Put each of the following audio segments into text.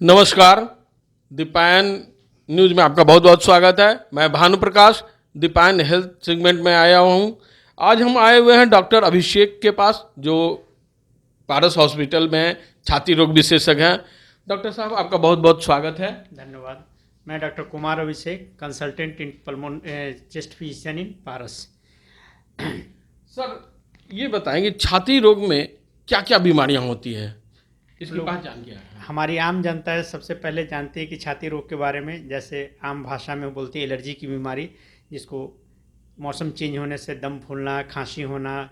नमस्कार। दीपायन न्यूज़ में आपका बहुत बहुत स्वागत है। मैं भानु प्रकाश दीपायन हेल्थ सेगमेंट में आया हूँ। आज हम आए हुए हैं डॉक्टर अभिषेक के पास, जो पारस हॉस्पिटल में छाती रोग विशेषज्ञ हैं। डॉक्टर साहब, आपका बहुत बहुत स्वागत है। धन्यवाद। मैं doctor Kumar Abhishek, consultant in pulmon chest physician in Paras. Sir, ये बताएंगे छाती रोग में क्या क्या बीमारियां होती हैं, इसकी लोग पहचान क्या है? हमारी आम जनता है सबसे पहले जानती है कि छाती रोग के बारे में, जैसे आम भाषा में बोलते हैं एलर्जी की बीमारी, जिसको मौसम चेंज होने से दम फूलना, खांसी होना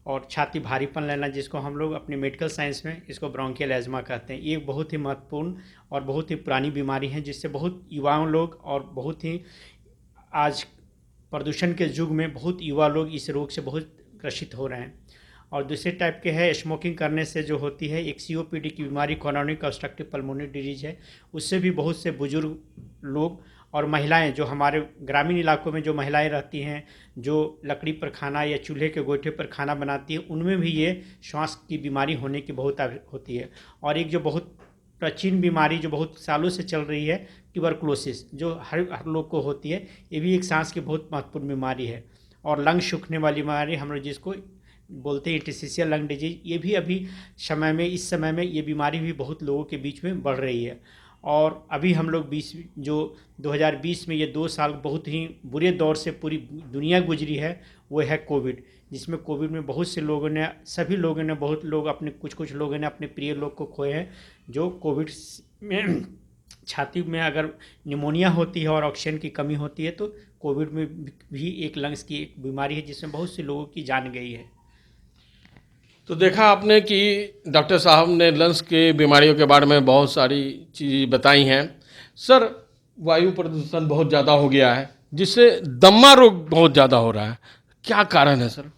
और छाती भारीपन लेना, जिसको हम लोग अपनी मेडिकल साइंस में इसको ब्रोंकियल एजमा कहते हैं। ये बहुत ही महत्वपूर्ण और बहुत ही पुरानी बीमारी है, जिससे बहुत युवाओं लोग और बहुत ही आज प्रदूषण के युग में बहुत युवा लोग इस रोग से बहुत ग्रसित हो रहे हैं। और दूसरे टाइप के है स्मोकिंग करने से जो होती है एक सीओपीडी की बीमारी, कॉरोनिक ऑब्स्ट्रक्टिव पल्मोनरी डिजीज है। उससे भी बहुत से बुजुर्ग लोग और महिलाएं, जो हमारे ग्रामीण इलाकों में जो महिलाएं रहती हैं, जो लकड़ी पर खाना या चूल्हे के गोईठे पर खाना बनाती हैं, उनमें भी ये श्वास की बीमारी होने की बहुत होती है। और एक जो बहुत प्राचीन बीमारी जो बहुत सालों से चल रही है, ट्यूबरकुलोसिस, जो हर लोग को होती है, ये भी एक सांस की बहुत महत्वपूर्ण बीमारी है। और लंग सूखने वाली बीमारी हम लोग जिसको बोलते हैं इंटरस्टिशियल लंग डिजीज, ये भी अभी इस समय में ये बीमारी भी बहुत लोगों के बीच में बढ़ रही है। और अभी हम लोग 2020 में ये 2 साल बहुत ही बुरे दौर से पूरी दुनिया गुजरी है, वो है कोविड। जिसमें कोविड में बहुत से लोगों ने, सभी लोगों ने, बहुत लोग अपने कुछ लोगों ने अपने प्रिय लोग को खोए हैं। जो कोविड में छाती में अगर निमोनिया होती है और ऑक्सीजन की कमी होती है, तो कोविड में भी एक लंग्स की एक बीमारी है जिसमें बहुत से लोगों की जान गई है। तो देखा आपने कि डॉक्टर साहब ने लंग्स के बीमारियों के बारे में बहुत सारी चीज़ बताई हैं। सर, वायु प्रदूषण बहुत ज़्यादा हो गया है, जिससे दमा रोग बहुत ज़्यादा हो रहा है। क्या कारण है सर?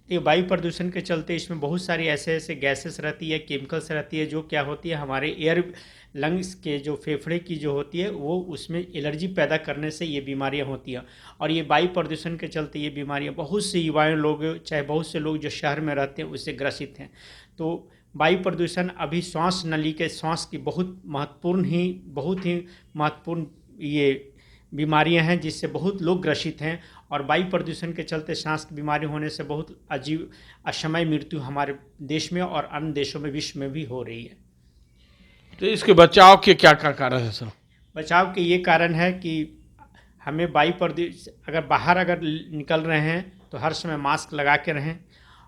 ये वायु प्रदूषण के चलते इसमें बहुत सारी ऐसे ऐसे गैसेस रहती है, केमिकल्स रहती है, जो क्या होती है हमारे एयर लंग्स के जो फेफड़े की जो होती है, वो उसमें एलर्जी पैदा करने से ये बीमारियां होती हैं। और ये वायु प्रदूषण के चलते ये बीमारियां बहुत से युवाएं लोग, चाहे बहुत से लोग जो शहर में रहते हैं, उससे ग्रसित हैं। तो वायु प्रदूषण अभी श्वास नली के श्वास की बहुत ही महत्वपूर्ण ये बीमारियां हैं, जिससे बहुत लोग ग्रसित हैं। और वायु प्रदूषण के चलते सांस की बीमारी होने से बहुत अजीब अक्षमय मृत्यु हमारे देश में और अन्य देशों में, विश्व में भी हो रही है। तो इसके बचाव के क्या क्या कारण है सर? बचाव के ये कारण है कि हमें वायु प्रदूषण, अगर निकल रहे हैं तो हर समय मास्क लगा के रहें।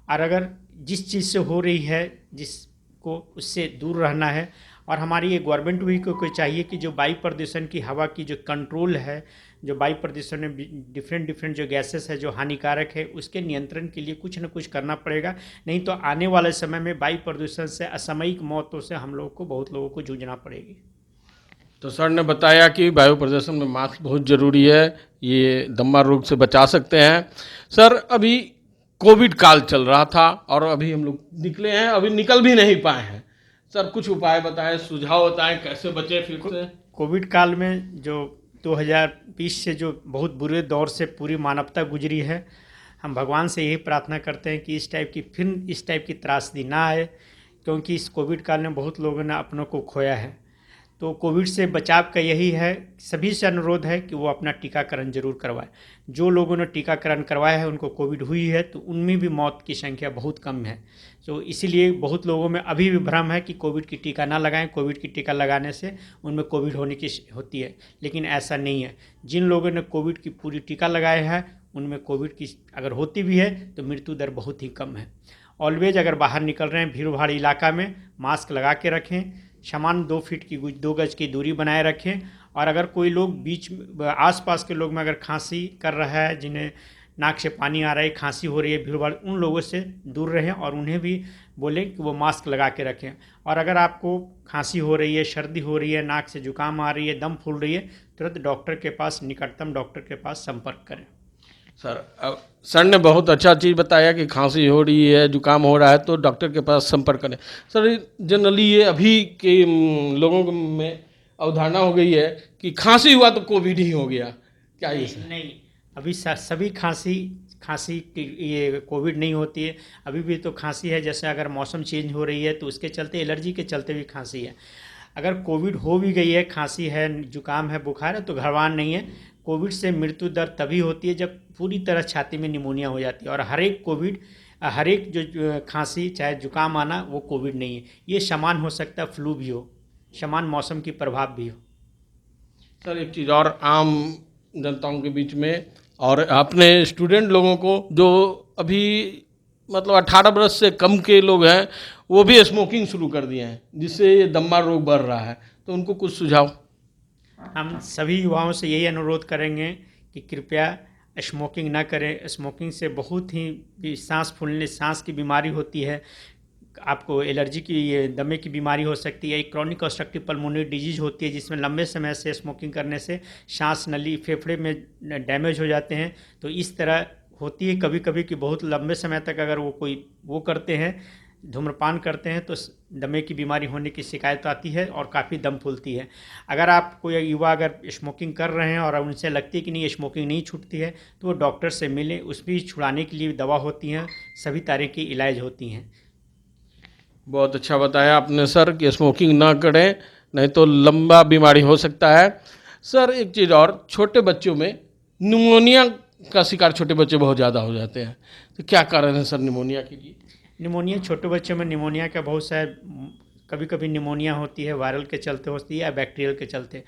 और अगर जिस चीज़ से हो रही है, जिसको उससे दूर रहना है। और हमारी ये गवर्नमेंट भी को चाहिए कि जो वायु प्रदूषण की हवा की जो कंट्रोल है, जो वायु प्रदूषण में डिफरेंट जो गैसेस है जो हानिकारक है, उसके नियंत्रण के लिए कुछ न कुछ करना पड़ेगा। नहीं तो आने वाले समय में वायु प्रदूषण से असामयिक मौतों से हम लोग को, बहुत लोगों को जूझना पड़ेगी। तो सर ने बताया कि वायु प्रदूषण में मास्क बहुत ज़रूरी है, ये दमा रोग से बचा सकते हैं। सर, अभी कोविड काल चल रहा था और अभी हम लोग निकले हैं, अभी निकल भी नहीं पाए हैं। सर, कुछ उपाय बताएं, सुझाव बताएं, कैसे बचे फिर से? कोविड काल में जो 2020 से जो बहुत बुरे दौर से पूरी मानवता गुजरी है, हम भगवान से यही प्रार्थना करते हैं कि इस टाइप की त्रासदी ना आए, क्योंकि इस कोविड काल में बहुत लोगों ने अपनों को खोया है। तो कोविड से बचाव का यही है, सभी से अनुरोध है कि वो अपना टीकाकरण जरूर करवाएं। जो लोगों ने टीकाकरण करवाया है उनको कोविड हुई है, तो उनमें भी मौत की संख्या बहुत कम है। तो इसीलिए बहुत लोगों में अभी भी भ्रम है कि कोविड की टीका ना लगाएं, कोविड की टीका लगाने से उनमें कोविड होने की होती है, लेकिन ऐसा नहीं है। जिन लोगों ने कोविड की पूरी टीका लगाया है, उनमें कोविड की अगर होती भी है तो मृत्यु दर बहुत ही कम है। ऑलवेज अगर बाहर निकल रहे हैं भीड़ भाड़ इलाका में, मास्क लगा के रखें, समान 2 गज की दूरी बनाए रखें। और अगर कोई लोग आसपास के लोग में अगर खांसी कर रहा है, जिन्हें नाक से पानी आ रहा है, खांसी हो रही है, भीड़ भाड़, उन लोगों से दूर रहें और उन्हें भी बोलें कि वो मास्क लगा के रखें। और अगर आपको खांसी हो रही है, सर्दी हो रही है, नाक से जुकाम आ रही है, दम फूल रही है, तुरंत डॉक्टर के पास, निकटतम डॉक्टर के पास संपर्क करें। सर ने बहुत अच्छा चीज़ बताया कि खांसी हो रही है, जुकाम हो रहा है तो डॉक्टर के पास संपर्क करें। सर, जनरली ये अभी के लोगों में अवधारणा हो गई है कि खांसी हुआ तो कोविड ही हो गया। क्या ये सर? नहीं, अभी सभी खांसी की ये कोविड नहीं होती है। अभी भी तो खांसी है, जैसे अगर मौसम चेंज हो रही है तो उसके चलते, एलर्जी के चलते भी खांसी है। अगर कोविड हो भी गई है, खांसी है, जुकाम है, बुखार है, तो घबराना नहीं है। कोविड से मृत्यु दर तभी होती है जब पूरी तरह छाती में निमोनिया हो जाती है, और हर एक जो खांसी चाहे जुकाम आना वो कोविड नहीं है। ये समान हो सकता है, फ्लू भी हो, समान मौसम की प्रभाव भी हो। सर एक चीज़ और आम जनताओं के बीच में और अपने स्टूडेंट लोगों को जो अभी मतलब 18 वर्ष से कम के लोग हैं वो भी स्मोकिंग शुरू कर दिए हैं, जिससे ये दमा रोग बढ़ रहा है, तो उनको कुछ सुझाव। हम सभी युवाओं से यही अनुरोध करेंगे कि कृपया स्मोकिंग ना करें। स्मोकिंग से बहुत ही सांस की बीमारी होती है, आपको एलर्जी की, ये दमे की बीमारी हो सकती है, एक क्रॉनिक ऑब्स्ट्रक्टिव पल्मोनरी डिजीज होती है जिसमें लंबे समय से स्मोकिंग करने से सांस नली फेफड़े में डैमेज हो जाते हैं। तो इस तरह होती है कभी कभी कि बहुत लंबे समय तक अगर वो करते हैं, धूम्रपान करते हैं, तो दमे की बीमारी होने की शिकायत आती है और काफ़ी दम फूलती है। अगर आप कोई युवा अगर स्मोकिंग कर रहे हैं और उनसे लगती है कि नहीं ये स्मोकिंग नहीं छूटती है, तो वो डॉक्टर से मिलें, उस भी छुड़ाने के लिए दवा होती हैं, सभी तरह की इलाज होती हैं। बहुत अच्छा बताया आपने सर कि स्मोकिंग ना करें, नहीं तो लंबा बीमारी हो सकता है। सर एक चीज़ और, छोटे बच्चों में निमोनिया का शिकार छोटे बच्चे बहुत ज़्यादा हो जाते हैं, तो क्या कारण है सर निमोनिया के लिए? निमोनिया, छोटे बच्चों में निमोनिया का बहुत सा कभी कभी निमोनिया होती है वायरल के चलते होती है या बैक्टीरियल के चलते।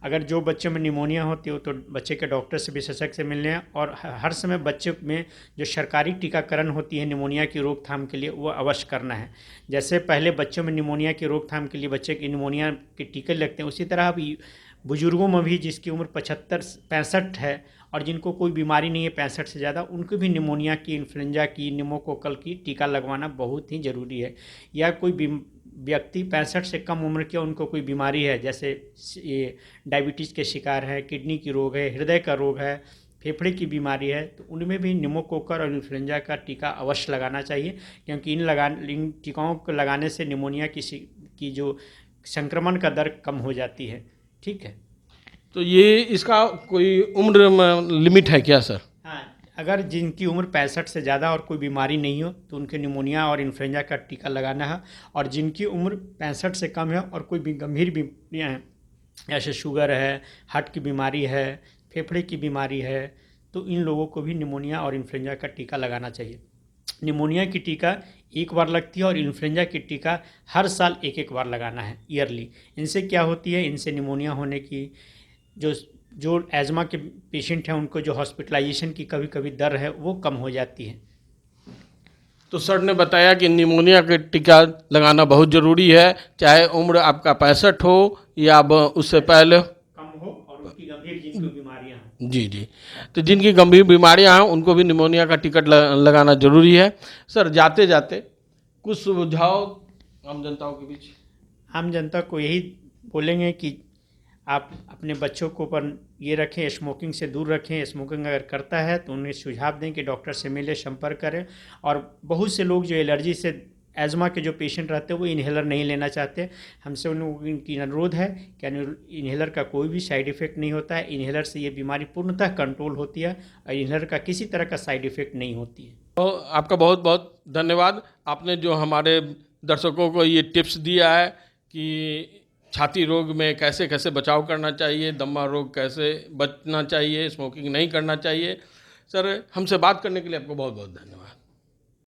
अगर जो बच्चों में निमोनिया होती है तो बच्चे के डॉक्टर से, विशेषज्ञ से मिलने हैं, और हर समय बच्चे में जो सरकारी टीकाकरण होती है निमोनिया की रोकथाम के लिए वो अवश्य करना है। जैसे पहले बच्चों में निमोनिया की रोकथाम के लिए बच्चे की निमोनिया के टीके लगते हैं, उसी तरह अभी बुजुर्गों में भी जिसकी उम्र 75-65 है और जिनको कोई बीमारी नहीं है 65 से ज़्यादा, उनको भी निमोनिया की, इन्फ्लुएंजा की, निमोकोकल की टीका लगवाना बहुत ही ज़रूरी है। या कोई व्यक्ति 65 से कम उम्र के, उनको कोई बीमारी है, जैसे ये डायबिटीज़ के शिकार है, किडनी की रोग है, हृदय का रोग है, फेफड़े की बीमारी है, तो उनमें भी निमोकोकल और इन्फ्लुएंजा का टीका अवश्य लगाना चाहिए, क्योंकि इन टीकाओं को लगाने से निमोनिया की जो संक्रमण का दर कम हो जाती है। ठीक है। तो ये इसका कोई उम्र लिमिट है क्या सर? हाँ, अगर जिनकी उम्र 65 से ज़्यादा और कोई बीमारी नहीं हो तो उनके निमोनिया और इन्फ्लुएंजा का टीका लगाना है, और जिनकी उम्र 65 से कम है और कोई भी गंभीर बीमारियाँ हैं, जैसे शुगर है, हार्ट की बीमारी है, फेफड़े की बीमारी है, तो इन लोगों को भी निमोनिया और इन्फ्लुएंजा का टीका लगाना चाहिए। निमोनिया की टीका एक बार लगती है और इन्फ्लुएंजा की टीका हर साल एक बार लगाना है, ईयरली। इनसे क्या होती है, इनसे निमोनिया होने की जो एज़मा के पेशेंट हैं उनको जो हॉस्पिटलाइजेशन की कभी कभी दर है वो कम हो जाती है। तो सर ने बताया कि निमोनिया का टीका लगाना बहुत ज़रूरी है, चाहे उम्र आपका 65 हो या उससे पहले कम हो, और उनकी गंभीर जिनको बीमारियां हैं। जी जी, तो जिनकी गंभीर बीमारियां हैं उनको भी निमोनिया का टिकट लगाना जरूरी है। सर जाते जाते कुछ सुझाव आम जनताओं के बीच। आम जनता को यही बोलेंगे कि आप अपने बच्चों को पर ये रखें, स्मोकिंग से दूर रखें। स्मोकिंग अगर करता है तो उन्हें सुझाव दें कि डॉक्टर से मिले, संपर्क करें। और बहुत से लोग जो एलर्जी से, एज़मा के जो पेशेंट रहते हैं वो इन्हेलर नहीं लेना चाहते। हमसे उनकी अनुरोध है कि इन्हेलर का कोई भी साइड इफ़ेक्ट नहीं होता है। इन्हेलर से ये बीमारी पूर्णतः कंट्रोल होती है और इन्हेलर का किसी तरह का साइड इफ़ेक्ट नहीं होती है। तो आपका बहुत बहुत धन्यवाद, आपने जो हमारे दर्शकों को ये टिप्स दिया है कि छाती रोग में कैसे कैसे बचाव करना चाहिए, दमा रोग कैसे बचना चाहिए, स्मोकिंग नहीं करना चाहिए। सर हमसे बात करने के लिए आपको बहुत बहुत धन्यवाद।